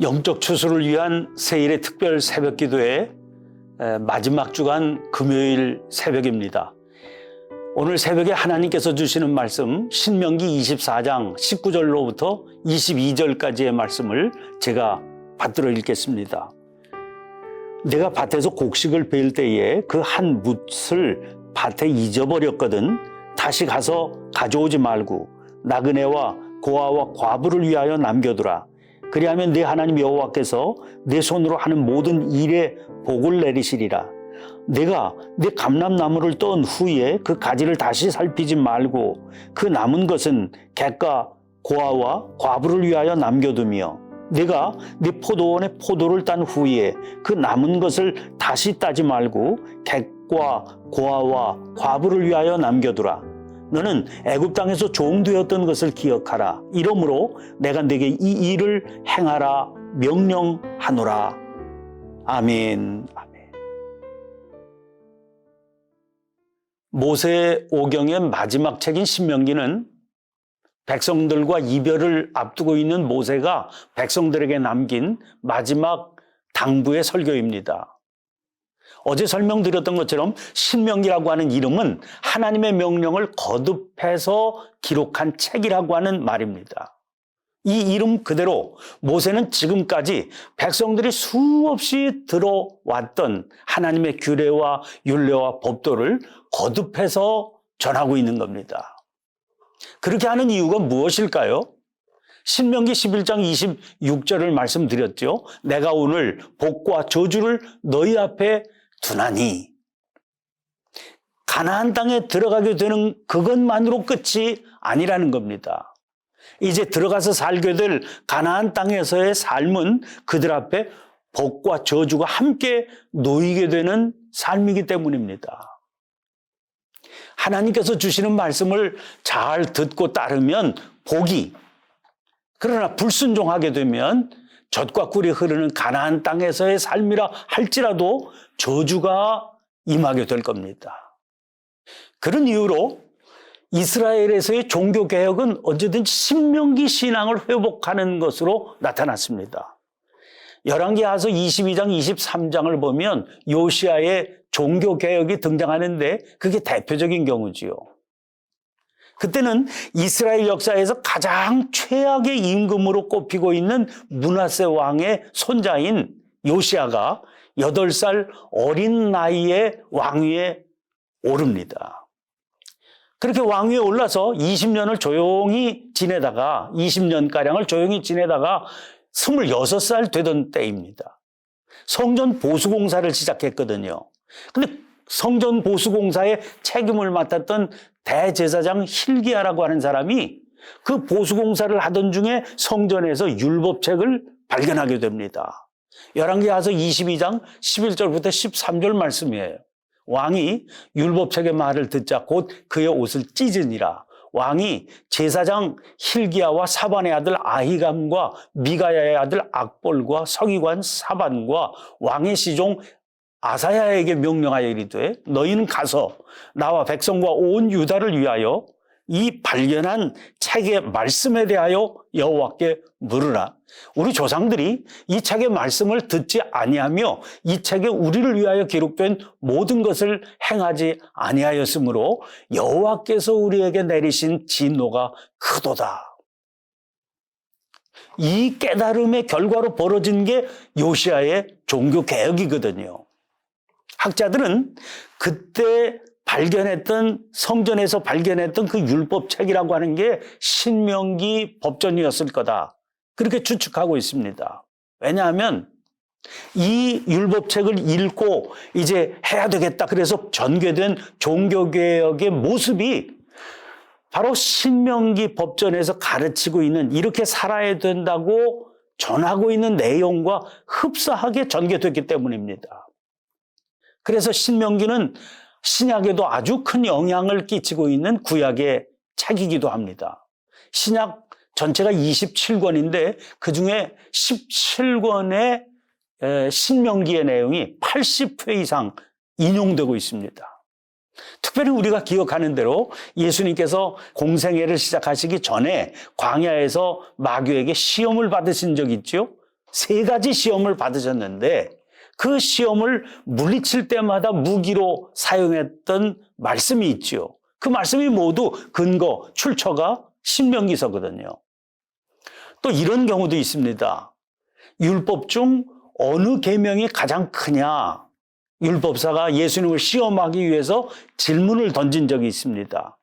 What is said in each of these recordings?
영적 추수를 위한 세일의 특별 새벽 기도의 마지막 주간 금요일 새벽입니다. 오늘 새벽에 하나님께서 주시는 말씀 신명기 24장 19절로부터 22절까지의 말씀을 제가 받들어 읽겠습니다. 내가 밭에서 곡식을 베일 때에 그 한 뭇을 밭에 잊어버렸거든 다시 가서 가져오지 말고 나그네와 고아와 과부를 위하여 남겨두라. 그리하면 내 하나님 여호와께서 내 손으로 하는 모든 일에 복을 내리시리라. 내가 내 감람나무를 떤 후에 그 가지를 다시 살피지 말고 그 남은 것은 객과 고아와 과부를 위하여 남겨두며 내가 네 포도원에 포도를 딴 후에 그 남은 것을 다시 따지 말고 객과 고아와 과부를 위하여 남겨두라. 너는 애굽 땅에서 종되었던 것을 기억하라. 이러므로 내가 네게 이 일을 행하라 명령하노라. 아멘. 아멘. 모세 오경의 마지막 책인 신명기는 백성들과 이별을 앞두고 있는 모세가 백성들에게 남긴 마지막 당부의 설교입니다. 어제 설명드렸던 것처럼 신명기라고 하는 이름은 하나님의 명령을 거듭해서 기록한 책이라고 하는 말입니다. 이 이름 그대로 모세는 지금까지 백성들이 수없이 들어왔던 하나님의 규례와 율례와 법도를 거듭해서 전하고 있는 겁니다. 그렇게 하는 이유가 무엇일까요? 신명기 11장 26절을 말씀드렸죠. 내가 오늘 복과 저주를 너희 앞에 두나니. 가나안 땅에 들어가게 되는 그것만으로 끝이 아니라는 겁니다. 이제 들어가서 살게 될 가나안 땅에서의 삶은 그들 앞에 복과 저주가 함께 놓이게 되는 삶이기 때문입니다. 하나님께서 주시는 말씀을 잘 듣고 따르면 복이, 그러나 불순종하게 되면 젖과 꿀이 흐르는 가나안 땅에서의 삶이라 할지라도 저주가 임하게 될 겁니다. 그런 이유로 이스라엘에서의 종교개혁은 언제든지 신명기 신앙을 회복하는 것으로 나타났습니다. 열왕기하서 22장, 23장을 보면 요시야의 종교개혁이 등장하는데 그게 대표적인 경우지요. 그때는 이스라엘 역사에서 가장 최악의 임금으로 꼽히고 있는 므낫세 왕의 손자인 요시야가 8살 어린 나이에 왕위에 오릅니다. 그렇게 왕위에 올라서 20년을 조용히 지내다가 20년가량을 조용히 지내다가 26살 되던 때입니다. 성전 보수공사를 시작했거든요. 근데 성전 보수공사의 책임을 맡았던 대제사장 hil기야라고 하는 사람이 그 보수공사를 하던 중에 성전에서 율법책을 발견하게 됩니다. 열왕기하서 22장 11절부터 13절 말씀이에요. 왕이 율법책의 말을 듣자 곧 그의 옷을 찢으니라. 왕이 제사장 hil기야와 사반의 아들 아히감과 미가야의 아들 악볼과 서기관 사반과 왕의 시종 아사야에게 명령하여 이르되 너희는 가서 나와 백성과 온 유다를 위하여 이 발견한 책의 말씀에 대하여 여호와께 물으라. 우리 조상들이 이 책의 말씀을 듣지 아니하며 이 책에 우리를 위하여 기록된 모든 것을 행하지 아니하였으므로 여호와께서 우리에게 내리신 진노가 크도다. 이 깨달음의 결과로 벌어진 게 요시야의 종교개혁이거든요. 학자들은 그때 발견했던 성전에서 발견했던 그 율법책이라고 하는 게 신명기 법전이었을 거다. 그렇게 추측하고 있습니다. 왜냐하면 이 율법책을 읽고 이제 해야 되겠다. 그래서 전개된 종교개혁의 모습이 바로 신명기 법전에서 가르치고 있는 이렇게 살아야 된다고 전하고 있는 내용과 흡사하게 전개됐기 때문입니다. 그래서 신명기는 신약에도 아주 큰 영향을 끼치고 있는 구약의 책이기도 합니다. 신약 전체가 27권인데 그중에 17권의 신명기의 내용이 80회 이상 인용되고 있습니다. 특별히 우리가 기억하는 대로 예수님께서 공생애를 시작하시기 전에 광야에서 마귀에게 시험을 받으신 적이 있죠. 세 가지 시험을 받으셨는데 그 시험을 물리칠 때마다 무기로 사용했던 말씀이 있죠. 그 말씀이 모두 근거, 출처가 신명기서거든요. 또 이런 경우도 있습니다. 율법 중 어느 계명이 가장 크냐? 율법사가 예수님을 시험하기 위해서 질문을 던진 적이 있습니다.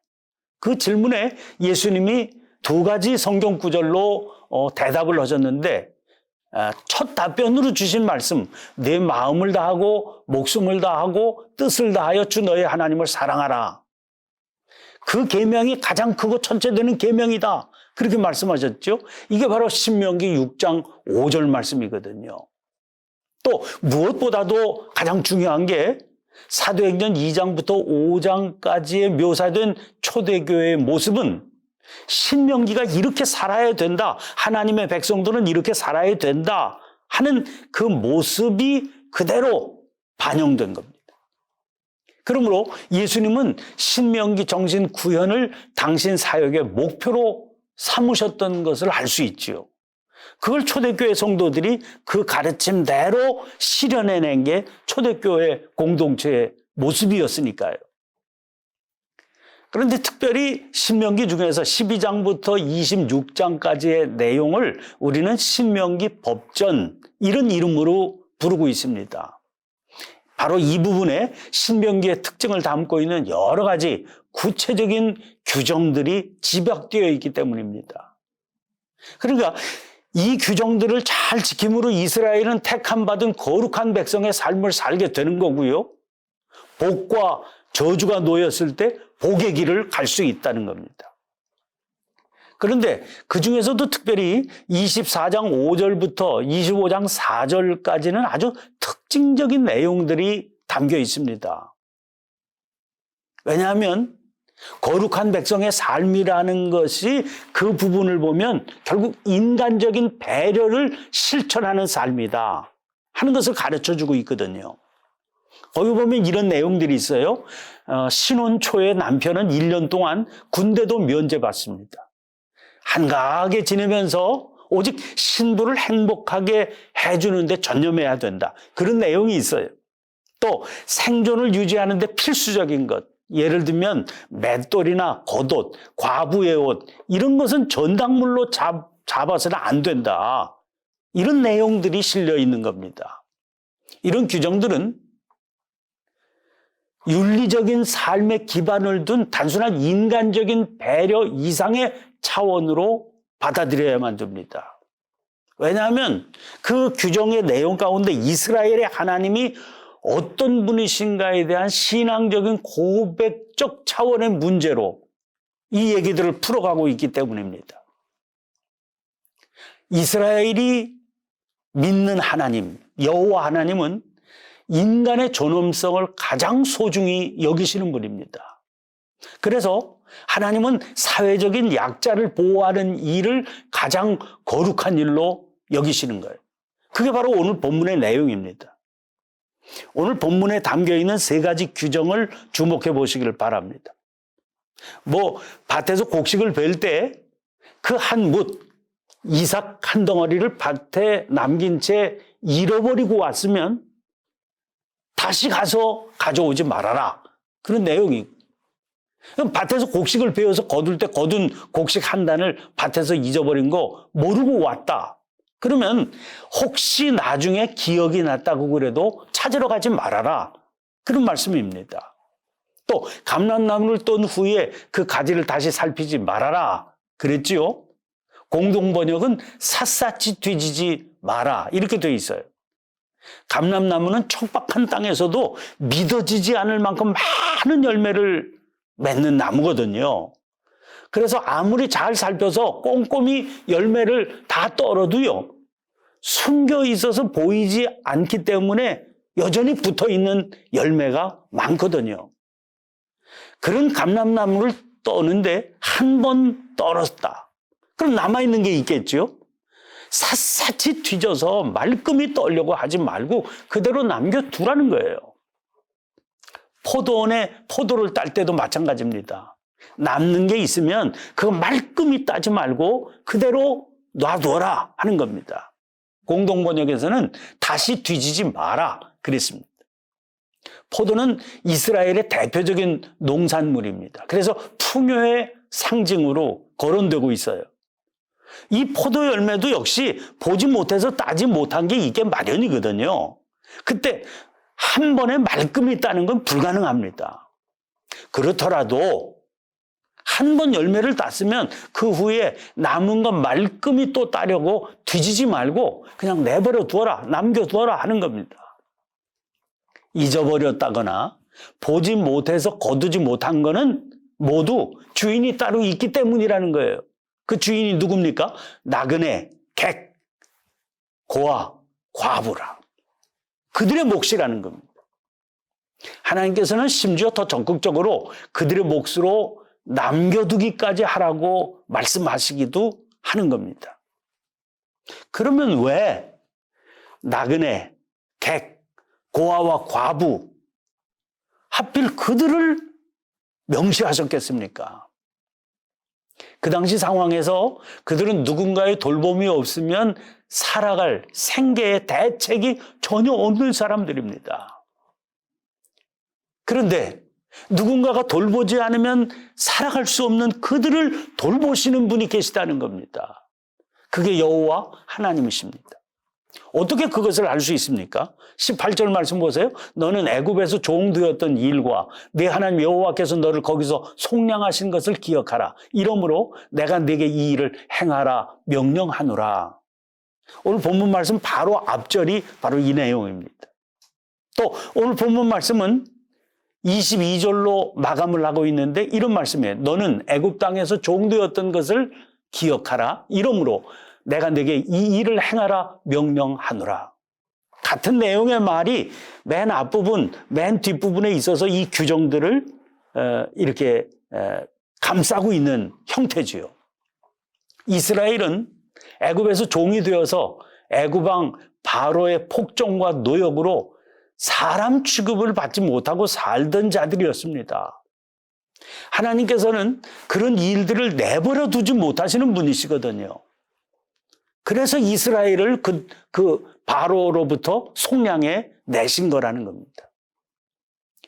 그 질문에 예수님이 두 가지 성경 구절로 대답을 하셨는데 첫 답변으로 주신 말씀, 내 마음을 다하고 목숨을 다하고 뜻을 다하여 주 너의 하나님을 사랑하라. 그 계명이 가장 크고 천체되는 계명이다. 그렇게 말씀하셨죠. 이게 바로 신명기 6장 5절 말씀이거든요. 또 무엇보다도 가장 중요한 게 사도행전 2장부터 5장까지의 묘사된 초대교회의 모습은 신명기가 이렇게 살아야 된다, 하나님의 백성들은 이렇게 살아야 된다 하는 그 모습이 그대로 반영된 겁니다. 그러므로 예수님은 신명기 정신 구현을 당신 사역의 목표로 삼으셨던 것을 알 수 있지요. 그걸 초대교회 성도들이 그 가르침대로 실현해낸 게 초대교회 공동체의 모습이었으니까요. 그런데 특별히 신명기 중에서 12장부터 26장까지의 내용을 우리는 신명기 법전 이런 이름으로 부르고 있습니다. 바로 이 부분에 신명기의 특징을 담고 있는 여러 가지 구체적인 규정들이 집약되어 있기 때문입니다. 그러니까 이 규정들을 잘 지킴으로 이스라엘은 택함받은 거룩한 백성의 삶을 살게 되는 거고요. 복과 저주가 놓였을 때 복의 길을 갈 수 있다는 겁니다. 그런데 그 중에서도 특별히 24장 5절부터 25장 4절까지는 아주 특징적인 내용들이 담겨 있습니다. 왜냐하면 거룩한 백성의 삶이라는 것이 그 부분을 보면 결국 인간적인 배려를 실천하는 삶이다 하는 것을 가르쳐주고 있거든요. 거기 보면 이런 내용들이 있어요. 신혼 초에 남편은 1년 동안 군대도 면제받습니다. 한가하게 지내면서 오직 신부를 행복하게 해주는 데 전념해야 된다. 그런 내용이 있어요. 또 생존을 유지하는 데 필수적인 것, 예를 들면 맷돌이나 겉옷, 과부의 옷 이런 것은 전당물로 잡아서는 안 된다. 이런 내용들이 실려 있는 겁니다. 이런 규정들은 윤리적인 삶의 기반을 둔 단순한 인간적인 배려 이상의 차원으로 받아들여야만 됩니다. 왜냐하면 그 규정의 내용 가운데 이스라엘의 하나님이 어떤 분이신가에 대한 신앙적인 고백적 차원의 문제로 이 얘기들을 풀어가고 있기 때문입니다. 이스라엘이 믿는 하나님, 여호와 하나님은 인간의 존엄성을 가장 소중히 여기시는 분입니다. 그래서 하나님은 사회적인 약자를 보호하는 일을 가장 거룩한 일로 여기시는 거예요. 그게 바로 오늘 본문의 내용입니다. 오늘 본문에 담겨있는 세 가지 규정을 주목해 보시기를 바랍니다. 밭에서 곡식을 벨 때 그 한 뭇, 이삭 한 덩어리를 밭에 남긴 채 잃어버리고 왔으면 다시 가서 가져오지 말아라. 그런 내용이. 밭에서 곡식을 베어서 거둘 때 거둔 곡식 한 단을 밭에서 잊어버린 거 모르고 왔다. 그러면 혹시 나중에 기억이 났다고 그래도 찾으러 가지 말아라. 그런 말씀입니다. 또 감람나무를 뗀 후에 그 가지를 다시 살피지 말아라. 그랬지요. 공동번역은 샅샅이 뒤지지 마라. 이렇게 되어 있어요. 감람나무는 척박한 땅에서도 믿어지지 않을 만큼 많은 열매를 맺는 나무거든요. 그래서 아무리 잘 살펴서 꼼꼼히 열매를 다 떨어도요, 숨겨 있어서 보이지 않기 때문에 여전히 붙어 있는 열매가 많거든요. 그런 감람나무를 떠는데 한 번 떨었다. 그럼 남아있는 게 있겠죠? 샅샅이 뒤져서 말끔히 떨려고 하지 말고 그대로 남겨두라는 거예요. 포도원에 포도를 딸 때도 마찬가지입니다. 남는 게 있으면 그거 말끔히 따지 말고 그대로 놔둬라 하는 겁니다. 공동번역에서는 다시 뒤지지 마라 그랬습니다. 포도는 이스라엘의 대표적인 농산물입니다. 그래서 풍요의 상징으로 거론되고 있어요. 이 포도 열매도 역시 보지 못해서 따지 못한 게 이게 마련이거든요. 그때 한 번에 말끔히 따는 건 불가능합니다. 그렇더라도 한 번 열매를 땄으면 그 후에 남은 건 말끔히 또 따려고 뒤지지 말고 그냥 내버려 두어라, 남겨두어라 하는 겁니다. 잊어버렸다거나 보지 못해서 거두지 못한 거는 모두 주인이 따로 있기 때문이라는 거예요. 그 주인이 누굽니까? 나그네, 객, 고아, 과부라. 그들의 몫이라는 겁니다. 하나님께서는 심지어 더 적극적으로 그들의 몫으로 남겨두기까지 하라고 말씀하시기도 하는 겁니다. 그러면 왜 나그네, 객, 고아와 과부 하필 그들을 명시하셨겠습니까? 그 당시 상황에서 그들은 누군가의 돌봄이 없으면 살아갈 생계의 대책이 전혀 없는 사람들입니다. 그런데 누군가가 돌보지 않으면 살아갈 수 없는 그들을 돌보시는 분이 계시다는 겁니다. 그게 여호와 하나님이십니다. 어떻게 그것을 알 수 있습니까? 18절 말씀 보세요. 너는 애굽에서 종되었던 일과 네 하나님 여호와께서 너를 거기서 속량하신 것을 기억하라. 이러므로 내가 네게 이 일을 행하라 명령하노라. 오늘 본문 말씀 바로 앞절이 바로 이 내용입니다. 또 오늘 본문 말씀은 22절로 마감을 하고 있는데 이런 말씀이에요. 너는 애굽 땅에서 종되었던 것을 기억하라. 이러므로 내가 네게 이 일을 행하라 명령하노라. 같은 내용의 말이 맨 앞부분, 맨 뒷부분에 있어서 이 규정들을 이렇게 감싸고 있는 형태지요. 이스라엘은 애굽에서 종이 되어서 애굽 왕 바로의 폭정과 노역으로 사람 취급을 받지 못하고 살던 자들이었습니다. 하나님께서는 그런 일들을 내버려 두지 못하시는 분이시거든요. 그래서 이스라엘을 그 바로로부터 속량해 내신 거라는 겁니다.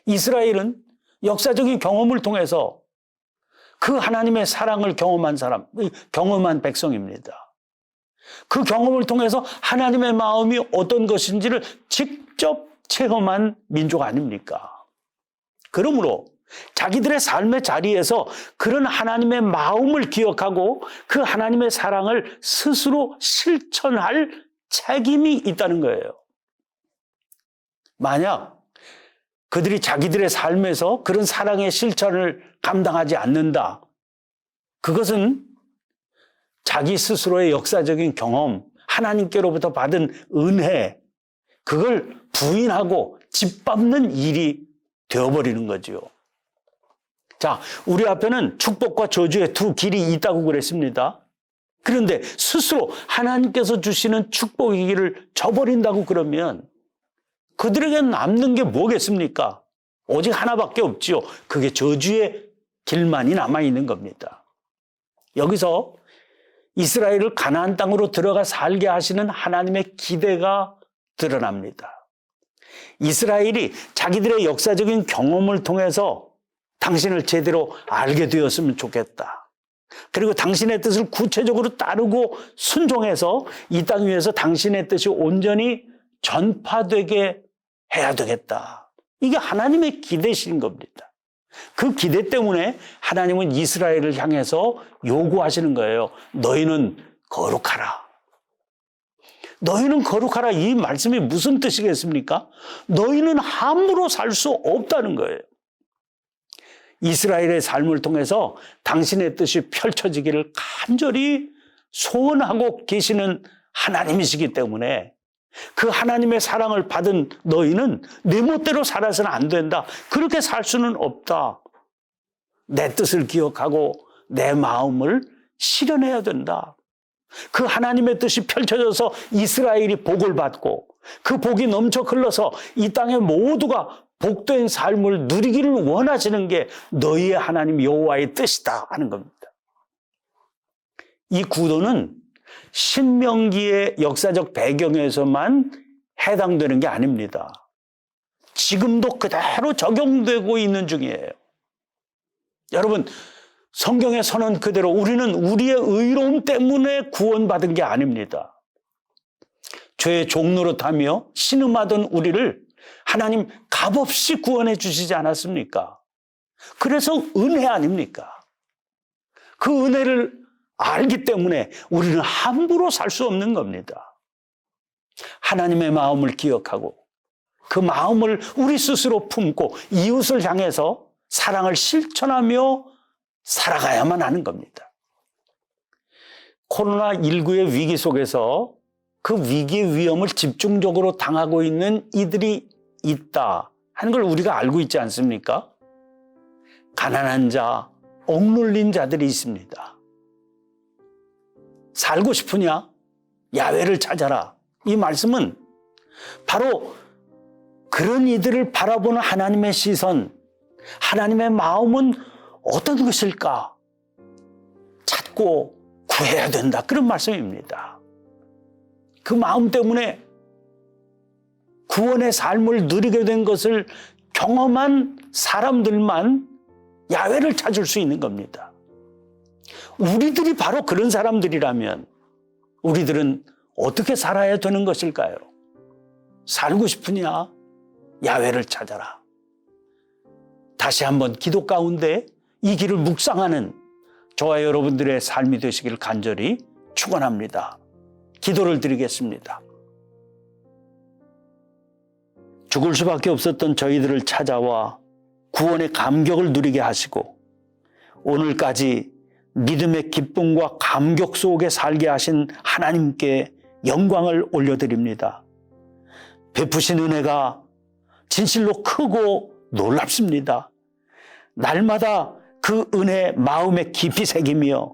이스라엘은 역사적인 경험을 통해서 그 하나님의 사랑을 경험한 사람, 경험한 백성입니다. 그 경험을 통해서 하나님의 마음이 어떤 것인지를 직접 체험한 민족 아닙니까? 그러므로 자기들의 삶의 자리에서 그런 하나님의 마음을 기억하고 그 하나님의 사랑을 스스로 실천할 책임이 있다는 거예요. 만약 그들이 자기들의 삶에서 그런 사랑의 실천을 감당하지 않는다. 그것은 자기 스스로의 역사적인 경험, 하나님께로부터 받은 은혜, 그걸 부인하고 짓밟는 일이 되어버리는 거죠. 자, 우리 앞에는 축복과 저주의 두 길이 있다고 그랬습니다. 그런데 스스로 하나님께서 주시는 축복의 길을 저버린다고 그러면 그들에게 남는 게 뭐겠습니까? 오직 하나밖에 없지요. 그게 저주의 길만이 남아있는 겁니다. 여기서 이스라엘을 가나안 땅으로 들어가 살게 하시는 하나님의 기대가 드러납니다. 이스라엘이 자기들의 역사적인 경험을 통해서 당신을 제대로 알게 되었으면 좋겠다. 그리고 당신의 뜻을 구체적으로 따르고 순종해서 이 땅 위에서 당신의 뜻이 온전히 전파되게 해야 되겠다. 이게 하나님의 기대신 겁니다. 그 기대 때문에 하나님은 이스라엘을 향해서 요구하시는 거예요. 너희는 거룩하라. 너희는 거룩하라. 이 말씀이 무슨 뜻이겠습니까? 너희는 함부로 살 수 없다는 거예요. 이스라엘의 삶을 통해서 당신의 뜻이 펼쳐지기를 간절히 소원하고 계시는 하나님이시기 때문에 그 하나님의 사랑을 받은 너희는 내 멋대로 살아서는 안 된다. 그렇게 살 수는 없다. 내 뜻을 기억하고 내 마음을 실현해야 된다. 그 하나님의 뜻이 펼쳐져서 이스라엘이 복을 받고 그 복이 넘쳐 흘러서 이 땅의 모두가 복된 삶을 누리기를 원하시는 게 너희의 하나님 여호와의 뜻이다 하는 겁니다. 이 구도는 신명기의 역사적 배경에서만 해당되는 게 아닙니다. 지금도 그대로 적용되고 있는 중이에요. 여러분, 성경의 선언 그대로 우리는 우리의 의로움 때문에 구원받은 게 아닙니다. 죄의 종노릇하며 신음하던 우리를 하나님 값없이 구원해 주시지 않았습니까? 그래서 은혜 아닙니까? 그 은혜를 알기 때문에 우리는 함부로 살 수 없는 겁니다. 하나님의 마음을 기억하고 그 마음을 우리 스스로 품고 이웃을 향해서 사랑을 실천하며 살아가야만 하는 겁니다. 코로나19의 위기 속에서 그 위기의 위험을 집중적으로 당하고 있는 이들이 있다 하는 걸 우리가 알고 있지 않습니까? 가난한 자, 억눌린 자들이 있습니다. 살고 싶으냐? 야훼를 찾아라. 이 말씀은 바로 그런 이들을 바라보는 하나님의 시선, 하나님의 마음은 어떤 것일까? 찾고 구해야 된다. 그런 말씀입니다. 그 마음 때문에 구원의 삶을 누리게 된 것을 경험한 사람들만 야훼를 찾을 수 있는 겁니다. 우리들이 바로 그런 사람들이라면 우리들은 어떻게 살아야 되는 것일까요? 살고 싶으냐? 야훼를 찾아라. 다시 한번 기도 가운데 이 길을 묵상하는 저와 여러분들의 삶이 되시길 간절히 축원합니다. 기도를 드리겠습니다. 죽을 수밖에 없었던 저희들을 찾아와 구원의 감격을 누리게 하시고 오늘까지 믿음의 기쁨과 감격 속에 살게 하신 하나님께 영광을 올려드립니다. 베푸신 은혜가 진실로 크고 놀랍습니다. 날마다 그 은혜 마음에 깊이 새기며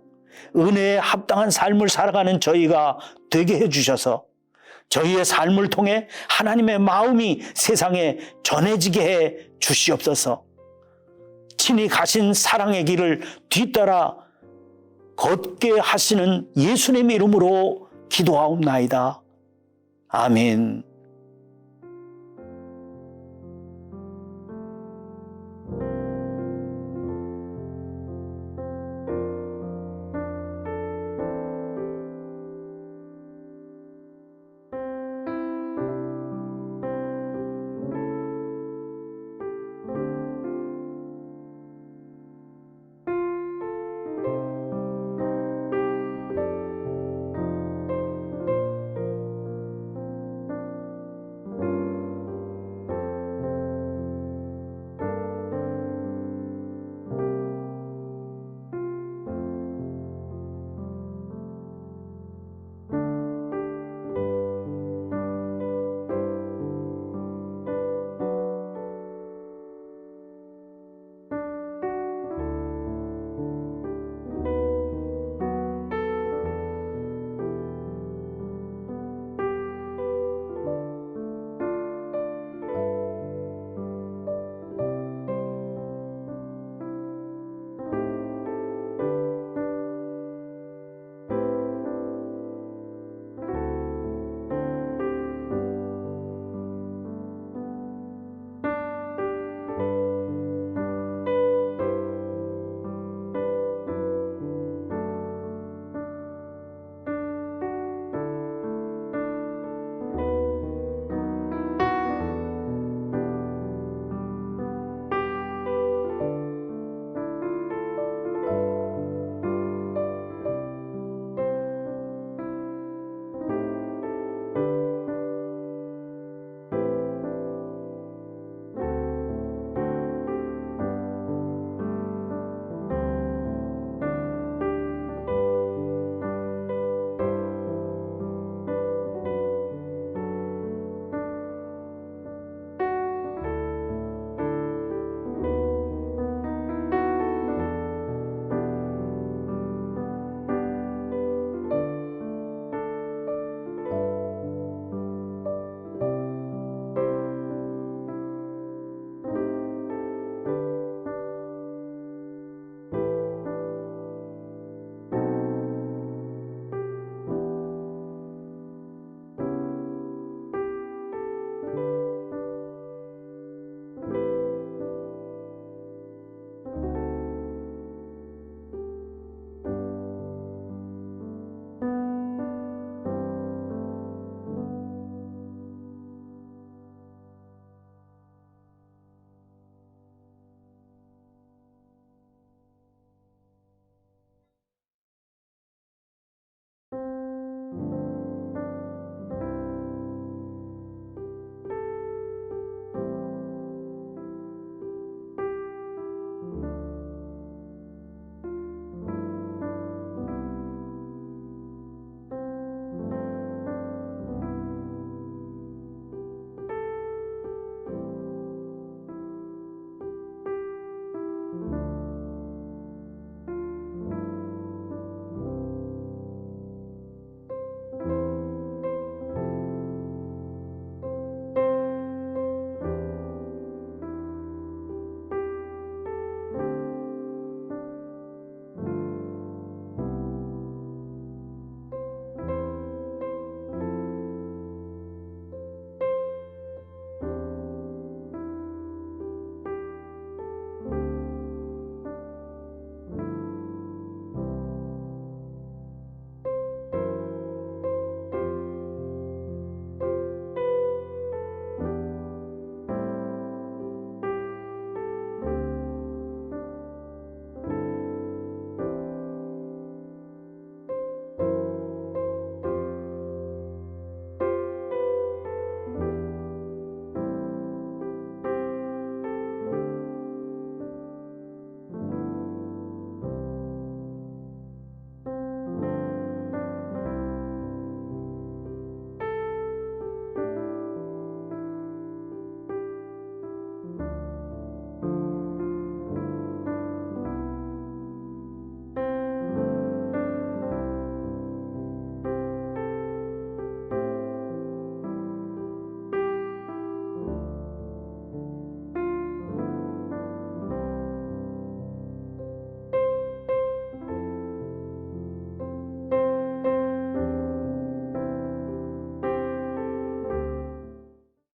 은혜에 합당한 삶을 살아가는 저희가 되게 해주셔서 저희의 삶을 통해 하나님의 마음이 세상에 전해지게 해 주시옵소서. 친히 가신 사랑의 길을 뒤따라 걷게 하시는 예수님의 이름으로 기도하옵나이다. 아멘.